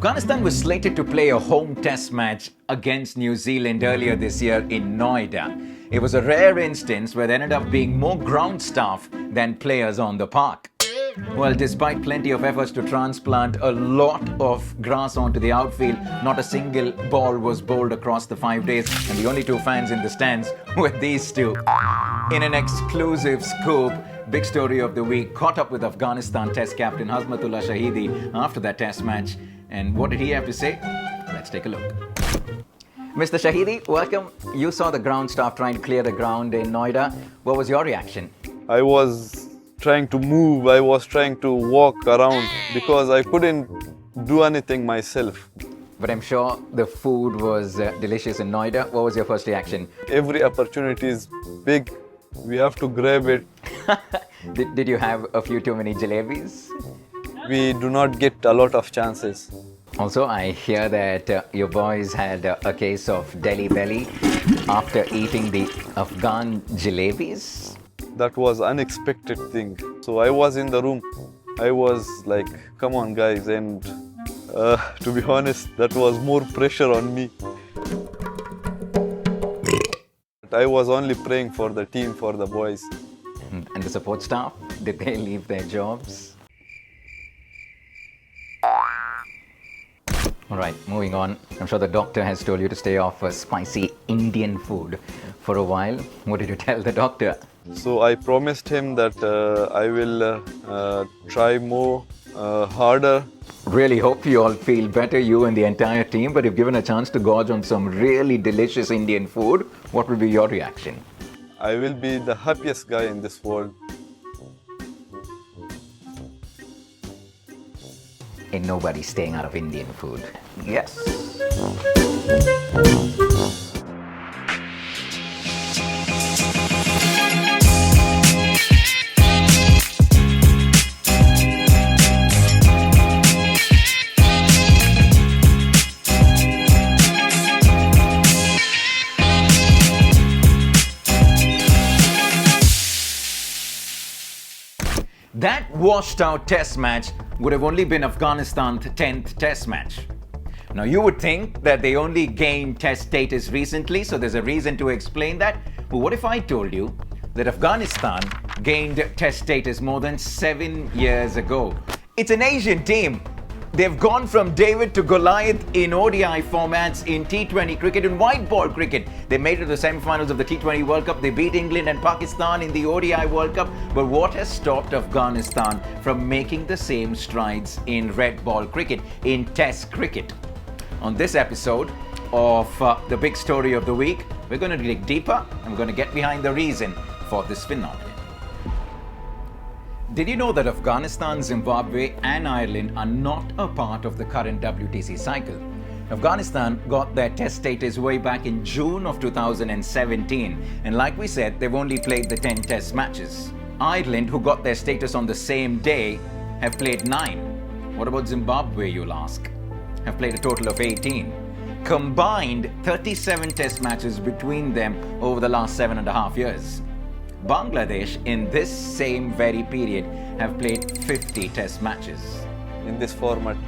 Afghanistan was slated to play a home test match against New Zealand earlier this year in Noida. It was a rare instance where there ended up being more ground staff than players on the park. Well, despite plenty of efforts to transplant a lot of grass onto the outfield, not a single ball was bowled across the 5 days, and the only two fans in the stands were these two. In an exclusive scoop, big story of the week, caught up with Afghanistan Test captain Hazmatullah Shahidi after that Test match. And what did he have to say? Let's take a look. Mr. Shahidi, welcome. You saw the ground staff trying to clear the ground in Noida. What was your reaction? I was trying to move, I was trying to walk around because I couldn't do anything myself. But I'm sure the food was delicious in Noida. What was your first reaction? Every opportunity is big, we have to grab it. Did you have a few too many jalebis? We do not get a lot of chances. Also, I hear that your boys had a case of Delhi belly after eating the Afghan jalebis. That was unexpected thing. So I was in the room. I was like, come on guys, and to be honest, that was more pressure on me. I was only praying for the team, for the boys. And the support staff, did they leave their jobs? All right, moving on. I'm sure the doctor has told you to stay off spicy Indian food for a while. What did you tell the doctor? So I promised him that I will try more, harder. Really hope you all feel better, you and the entire team. But if given a chance to gorge on some really delicious Indian food, what will be your reaction? I will be the happiest guy in this world. Ain't nobody staying out of Indian food. Yes. That washed out test match would have only been Afghanistan's 10th test match. Now you would think that they only gained test status recently, so there's a reason to explain that. But what if I told you that Afghanistan gained test status more than 7 years ago? It's an Asian team. They've gone from David to Goliath in ODI formats in T20 cricket and white ball cricket. They made it to the semi-finals of the T20 World Cup. They beat England and Pakistan in the ODI World Cup. But what has stopped Afghanistan from making the same strides in red ball cricket, in Test cricket? On this episode of the big story of the week, we're going to dig deeper and we're going to get behind the reason for this phenomenon. Did you know that Afghanistan, Zimbabwe and Ireland are not a part of the current WTC cycle? Afghanistan got their test status way back in June of 2017, and like we said, they've only played the 10 test matches. Ireland, who got their status on the same day, have played 9. What about Zimbabwe, you'll ask? Have played a total of 18. Combined 37 test matches between them over the last 7.5 years. Bangladesh, in this same very period, have played 50 test matches. In this format,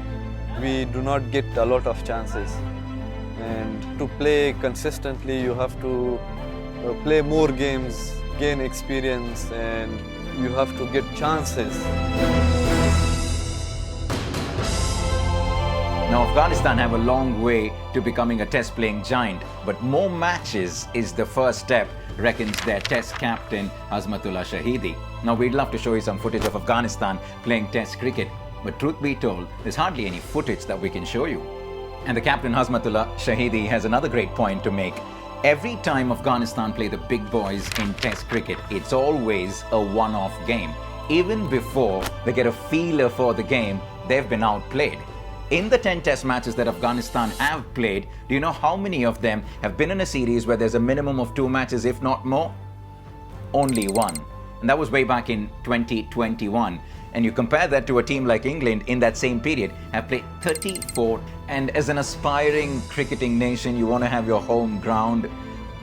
we do not get a lot of chances. And to play consistently, you have to play more games, gain experience, and you have to get chances. Now, Afghanistan have a long way to becoming a test-playing giant, but more matches is the first step, reckons their test captain Hazmatullah Shahidi. Now, we'd love to show you some footage of Afghanistan playing test cricket, but truth be told, there's hardly any footage that we can show you. And the captain Hazmatullah Shahidi has another great point to make. Every time Afghanistan play the big boys in test cricket, it's always a one-off game. Even before they get a feeler for the game, they've been outplayed. In the 10 test matches that Afghanistan have played, do you know how many of them have been in a series where there's a minimum of 2 matches, if not more? Only 1. And that was way back in 2021. And you compare that to a team like England in that same period, have played 34. And as an aspiring cricketing nation, you want to have your home ground.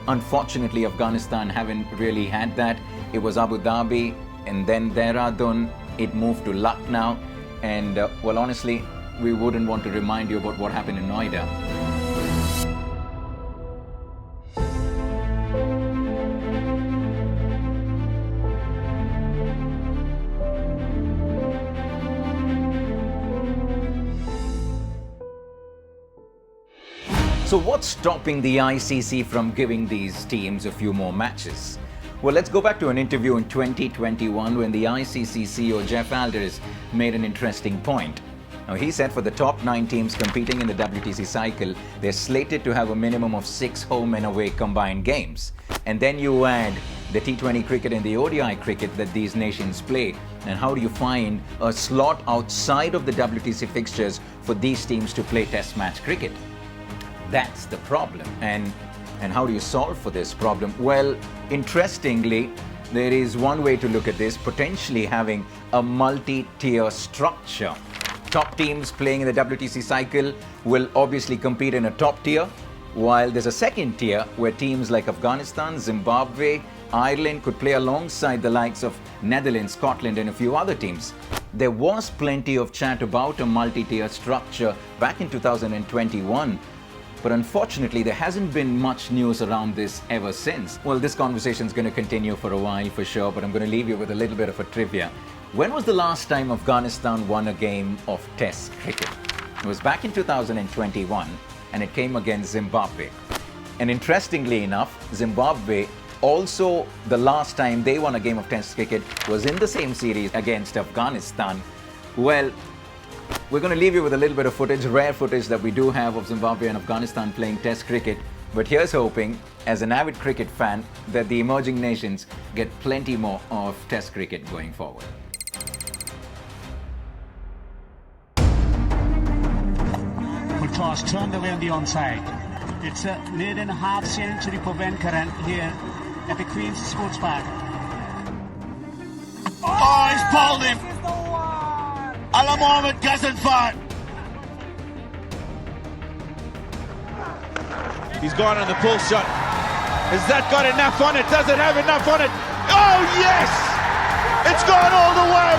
Unfortunately, Afghanistan haven't really had that. It was Abu Dhabi and then Dehradun. It moved to Lucknow. And well, honestly, we wouldn't want to remind you about what happened in Noida. So what's stopping the ICC from giving these teams a few more matches? Well, let's go back to an interview in 2021 when the ICC CEO Jeff Alders made an interesting point. Now, he said for the top 9 teams competing in the WTC cycle, they're slated to have a minimum of 6 home and away combined games. And then you add the T20 cricket and the ODI cricket that these nations play. And how do you find a slot outside of the WTC fixtures for these teams to play test match cricket? That's the problem. And how do you solve for this problem? Well, interestingly, there is one way to look at this, potentially having a multi-tier structure. Top teams playing in the WTC cycle will obviously compete in a top tier, while there's a second tier where teams like Afghanistan, Zimbabwe, Ireland could play alongside the likes of Netherlands, Scotland and a few other teams. There was plenty of chat about a multi-tier structure back in 2021. But unfortunately, there hasn't been much news around this ever since. Well, this conversation is going to continue for a while for sure, but I'm going to leave you with a little bit of a trivia. When was the last time Afghanistan won a game of Test cricket? It was back in 2021, and it came against Zimbabwe. And interestingly enough, Zimbabwe also, the last time they won a game of Test cricket was in the same series against Afghanistan. Well, we're going to leave you with a little bit of footage, rare footage that we do have of Zimbabwe and Afghanistan playing Test cricket. But here's hoping, as an avid cricket fan, that the emerging nations get plenty more of Test cricket going forward. Full toss turned away on the onside. It's a maiden half century for Venkaran here at the Queen's Sports Park. Oh, he's bowled him! Ala Mohammed Ghazanfar. He's gone on the pull shot. Has that got enough on it? Does it have enough on it? Oh yes! It's gone all the way.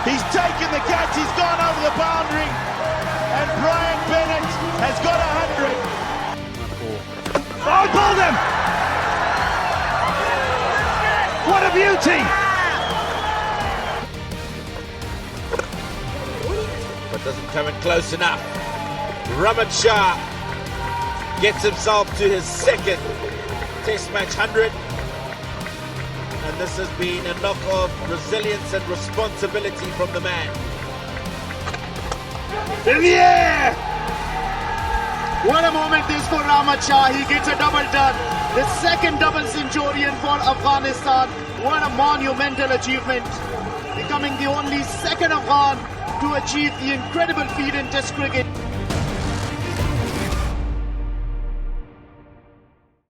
He's taken the catch. He's gone over the boundary. And Brian Bennett has got 100. Oh, pulled him! What a beauty! But doesn't come in close enough. Ramad Shah gets himself to his second Test match 100. And this has been a knock of resilience and responsibility from the man. In the air! What a moment this for Ramad Shah. He gets a double done. The second double centurion for Afghanistan. What a monumental achievement. Becoming the only second Afghan to achieve the incredible feat in Test cricket.